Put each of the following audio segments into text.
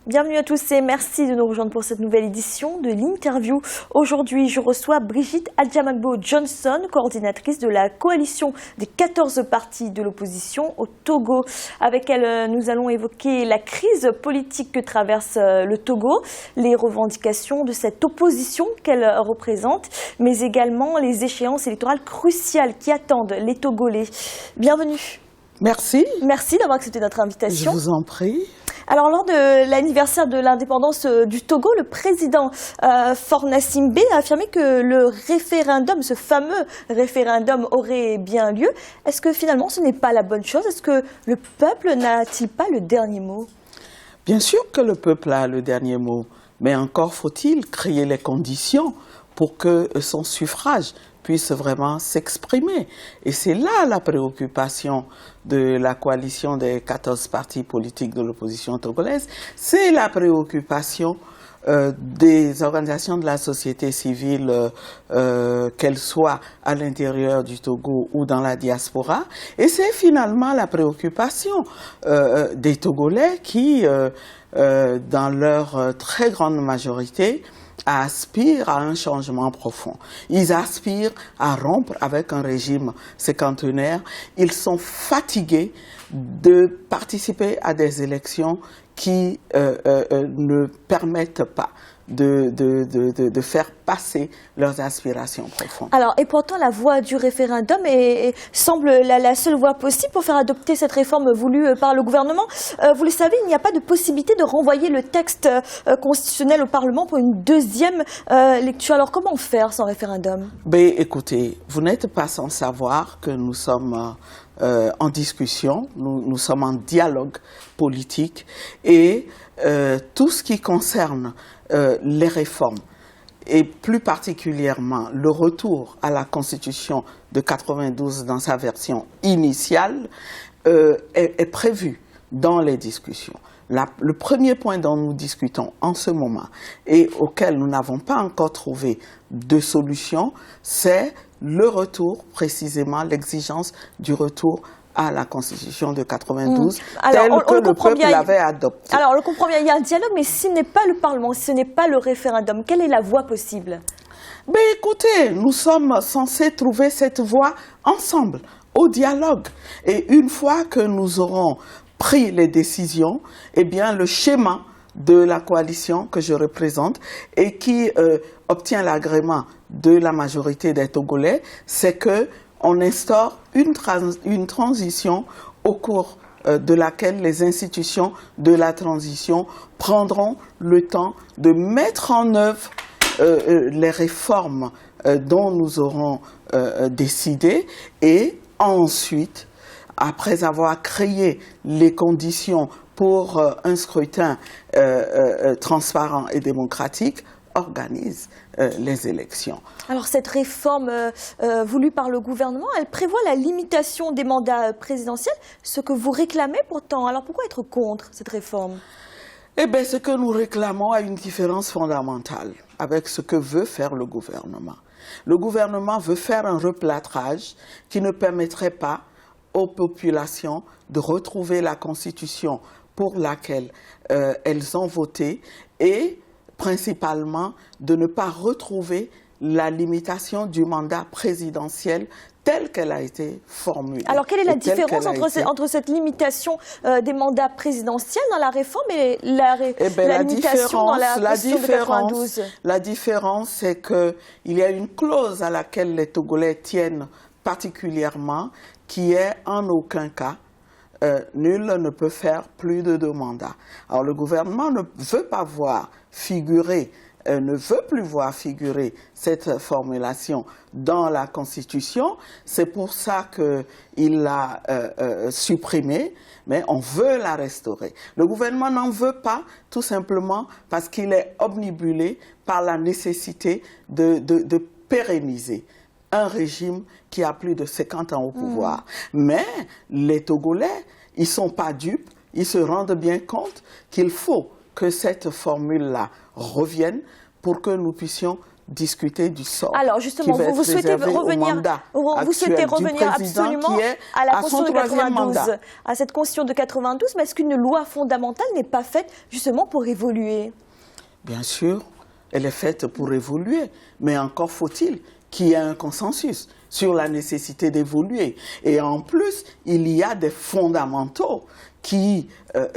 Bienvenue à tous et merci de nous rejoindre pour cette nouvelle édition de l'interview. Aujourd'hui, je reçois Brigitte Adjamagbo-Johnson, coordinatrice de la coalition des 14 partis de l'opposition au Togo. Avec elle, nous allons évoquer la crise politique que traverse le Togo, les revendications de cette opposition qu'elle représente, mais également les échéances électorales cruciales qui attendent les Togolais. Bienvenue. Merci. Merci d'avoir accepté notre invitation. Je vous en prie. Alors, lors de l'anniversaire de l'indépendance du Togo, le président Faure Gnassingbé a affirmé que le référendum, ce fameux référendum, aurait bien lieu. Est-ce que finalement ce n'est pas la bonne chose? Est-ce que le peuple n'a-t-il pas le dernier mot? Bien sûr que le peuple a le dernier mot, mais encore faut-il créer les conditions pour que son suffrage puisse vraiment s'exprimer. Et c'est là la préoccupation de la coalition des 14 partis politiques de l'opposition togolaise. C'est la préoccupation des organisations de la société civile, qu'elles soient à l'intérieur du Togo ou dans la diaspora. Et c'est finalement la préoccupation des Togolais qui, dans leur très grande majorité, aspirent à un changement profond. Ils aspirent à rompre avec un régime séquentenaire. Ils sont fatigués de participer à des élections qui ne permettent pas de faire passer leurs aspirations profondes. Alors, et pourtant, la voie du référendum semble la seule voie possible pour faire adopter cette réforme voulue par le gouvernement. Vous le savez, il n'y a pas de possibilité de renvoyer le texte constitutionnel au Parlement pour une deuxième lecture. Alors, comment faire sans référendum? Ben, écoutez, vous n'êtes pas sans savoir que nous sommes en discussion, nous sommes en dialogue politique et tout ce qui concerne les réformes et plus particulièrement le retour à la Constitution de 92 dans sa version initiale est prévu dans les discussions. Le premier point dont nous discutons en ce moment et auquel nous n'avons pas encore trouvé de solution, c'est le retour, précisément l'exigence du retour à la Constitution de 92, telle que le peuple l'avait adoptée. Alors, on le comprend bien, il y a un dialogue, mais si ce n'est pas le Parlement, si ce n'est pas le référendum, quelle est la voie possible? Ben écoutez, nous sommes censés trouver cette voie ensemble, au dialogue. Et une fois que nous aurons pris les décisions, eh bien le schéma de la coalition que je représente et qui obtient l'agrément de la majorité des Togolais, c'est que on instaure une transition au cours de laquelle les institutions de la transition prendront le temps de mettre en œuvre les réformes dont nous aurons décidé et ensuite, après avoir créé les conditions pour un scrutin transparent et démocratique, organise les élections. Alors cette réforme voulue par le gouvernement, elle prévoit la limitation des mandats présidentiels, ce que vous réclamez pourtant. Alors pourquoi être contre cette réforme? Eh bien, ce que nous réclamons a une différence fondamentale avec ce que veut faire le gouvernement. Le gouvernement veut faire un replâtrage qui ne permettrait pas aux populations de retrouver la Constitution pour laquelle elles ont voté et principalement de ne pas retrouver la limitation du mandat présidentiel telle qu'elle a été formulée. Alors quelle est la différence entre cette limitation des mandats présidentiels dans la réforme et la limitation dans la Constitution de 92? La différence, c'est qu'il y a une clause à laquelle les Togolais tiennent particulièrement, qui est en aucun cas nul ne peut faire plus de 2 mandats. Alors le gouvernement ne veut pas voir figurer, ne veut plus voir figurer cette formulation dans la Constitution. C'est pour ça qu'il l'a supprimée, mais on veut la restaurer. Le gouvernement n'en veut pas, tout simplement parce qu'il est obnubilé par la nécessité de pérenniser un régime qui a plus de 50 ans au pouvoir. Mais les Togolais, ils ne sont pas dupes, ils se rendent bien compte qu'il faut que cette formule-là revienne pour que nous puissions discuter du sort. Alors justement, qui va vous être souhaitez réservé au revenir, mandat vous souhaitez actuel du revenir président absolument qui est à la à son Constitution de 3e 92, mandat. à cette Constitution de 92, mais est-ce qu'une loi fondamentale n'est pas faite justement pour évoluer? Bien sûr, elle est faite pour évoluer, mais encore faut-il qu'il y ait un consensus sur la nécessité d'évoluer. Et en plus, il y a des fondamentaux qui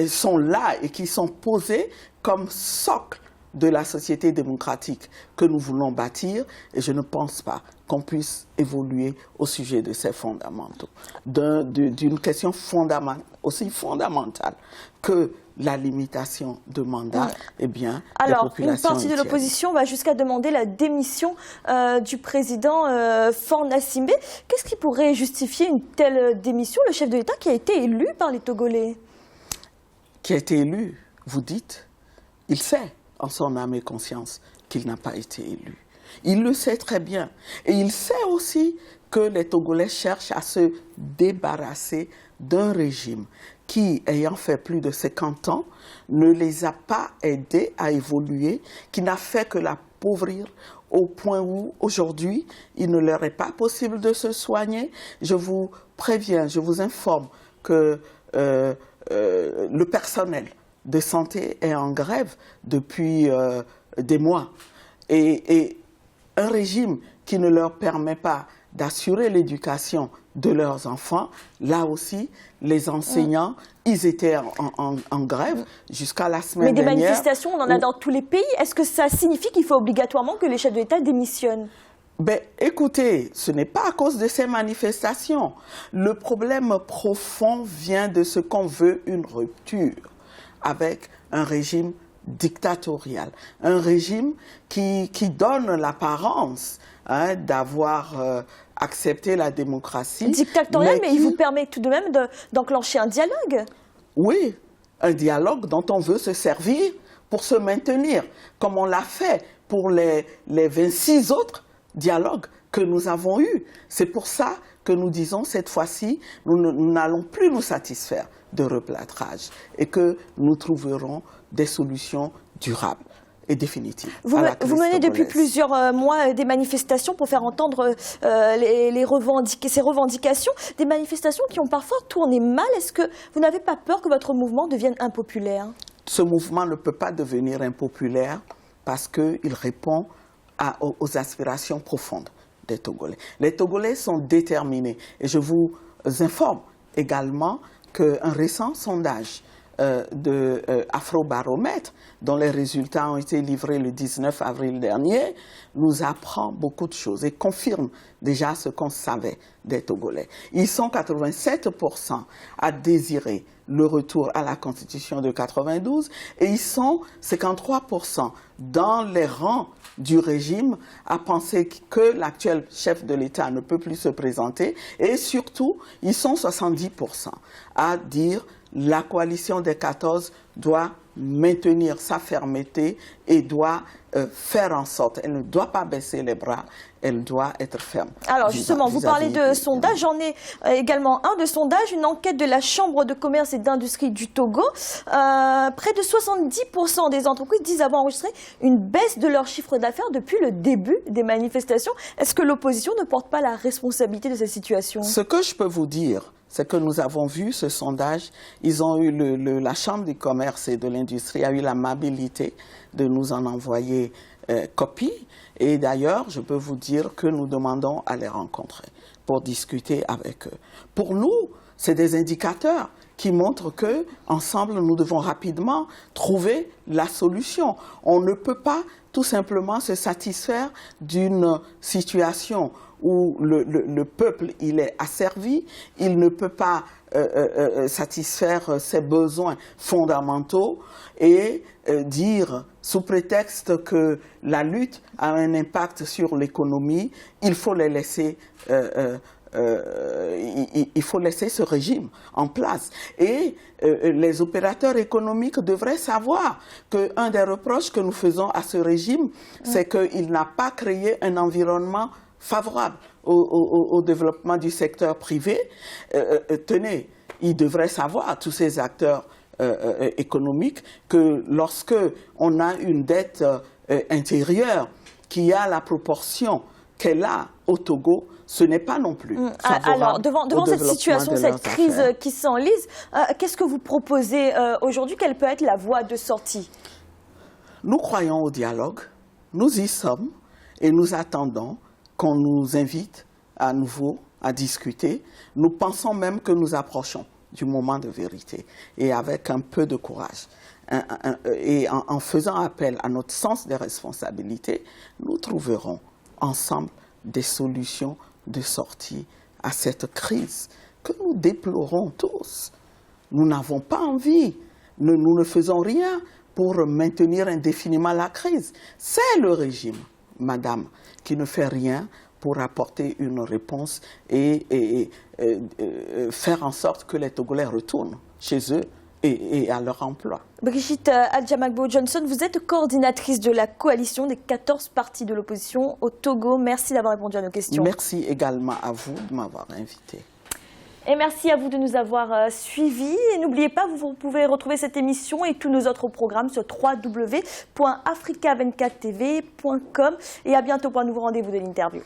sont là et qui sont posés comme socle de la société démocratique que nous voulons bâtir, et je ne pense pas qu'on puisse évoluer au sujet de ces fondamentaux, d'une question aussi fondamentale que la limitation de mandat. Eh bien, alors, une partie de l'opposition va jusqu'à demander la démission du président Faure Gnassingbé. Qu'est-ce qui pourrait justifier une telle démission, le chef de l'État qui a été élu par les Togolais? Qui a été élu, vous dites, il sait en son âme et conscience qu'il n'a pas été élu. Il le sait très bien. Et il sait aussi que les Togolais cherchent à se débarrasser d'un régime qui, ayant fait plus de 50 ans, ne les a pas aidés à évoluer, qui n'a fait que l'appauvrir au point où, aujourd'hui, il ne leur est pas possible de se soigner. Je vous préviens, je vous informe que le personnel de santé est en grève depuis des mois. Et un régime qui ne leur permet pas d'assurer l'éducation de leurs enfants, là aussi, les enseignants, ils étaient en grève jusqu'à la semaine dernière. Mais des manifestations, on en a dans tous les pays. Est-ce que ça signifie qu'il faut obligatoirement que les chefs de l'État démissionnent? Ben, écoutez, ce n'est pas à cause de ces manifestations. Le problème profond vient de ce qu'on veut une rupture avec un régime dictatorial, un régime qui donne l'apparence d'avoir accepté la démocratie. Dictatorial, mais il vous permet tout de même d'enclencher un dialogue. Oui, un dialogue dont on veut se servir pour se maintenir, comme on l'a fait pour les 26 autres dialogues que nous avons eus. C'est pour ça que nous disons cette fois-ci, nous n'allons plus nous satisfaire de replâtrage et que nous trouverons des solutions durables et définitives. Vous menez depuis plusieurs mois des manifestations pour faire entendre ces revendications, des manifestations qui ont parfois tourné mal. Est-ce que vous n'avez pas peur que votre mouvement devienne impopulaire? Ce mouvement ne peut pas devenir impopulaire parce qu'il répond aux aspirations profondes des Togolais. Les Togolais sont déterminés et je vous informe également qu'un récent sondage de Afrobaromètre, dont les résultats ont été livrés le 19 avril dernier, nous apprend beaucoup de choses et confirme déjà ce qu'on savait des Togolais. Ils sont 87% à désirer le retour à la Constitution de 92 et ils sont 53% dans les rangs du régime à penser que l'actuel chef de l'État ne peut plus se présenter et surtout, ils sont 70% à dire la coalition des 14 doit maintenir sa fermeté et doit faire en sorte, elle ne doit pas baisser les bras, elle doit être ferme. Alors justement, vous parlez de sondage, j'en ai également un de sondage, une enquête de la Chambre de commerce et d'industrie du Togo. Près de 70% des entreprises disent avoir enregistré une baisse de leur chiffre d'affaires depuis le début des manifestations. Est-ce que l'opposition ne porte pas la responsabilité de cette situation? Ce que je peux vous dire, c'est que nous avons vu ce sondage, ils ont eu la Chambre du commerce et de l'industrie a eu l'amabilité de nous en envoyer copie. Et d'ailleurs, je peux vous dire que nous demandons à les rencontrer pour discuter avec eux. Pour nous, c'est des indicateurs qui montrent que, ensemble, nous devons rapidement trouver la solution. On ne peut pas tout simplement se satisfaire d'une situation où le peuple il est asservi, il ne peut pas satisfaire ses besoins fondamentaux et dire, sous prétexte que la lutte a un impact sur l'économie, il faut les laisser il faut laisser ce régime en place. Et les opérateurs économiques devraient savoir qu'un des reproches que nous faisons à ce régime, c'est qu'il n'a pas créé un environnement favorable au développement du secteur privé. Tenez, ils devraient savoir, tous ces acteurs économiques, que lorsque on a une dette intérieure qui a la proportion qu'elle a au Togo, ce n'est pas non plus favorable. Alors, devant cette situation, cette crise affaires. qui s'enlise, qu'est-ce que vous proposez aujourd'hui? Quelle peut être la voie de sortie? Nous croyons au dialogue, nous y sommes et nous attendons qu'on nous invite à nouveau à discuter. Nous pensons même que nous approchons du moment de vérité et avec un peu de courage. Et en faisant appel à notre sens des responsabilités, nous trouverons ensemble des solutions de sortie à cette crise que nous déplorons tous. Nous n'avons pas envie, nous ne faisons rien pour maintenir indéfiniment la crise. C'est le régime, madame, qui ne fait rien pour apporter une réponse et faire en sorte que les Togolais retournent chez eux et à leur emploi. Brigitte Adjamagbo-Johnson, vous êtes coordinatrice de la coalition des 14 partis de l'opposition au Togo. Merci d'avoir répondu à nos questions. Merci également à vous de m'avoir invité. Et merci à vous de nous avoir suivis. Et n'oubliez pas, vous pouvez retrouver cette émission et tous nos autres programmes sur www.africa24tv.com. Et à bientôt pour un nouveau rendez-vous de l'interview.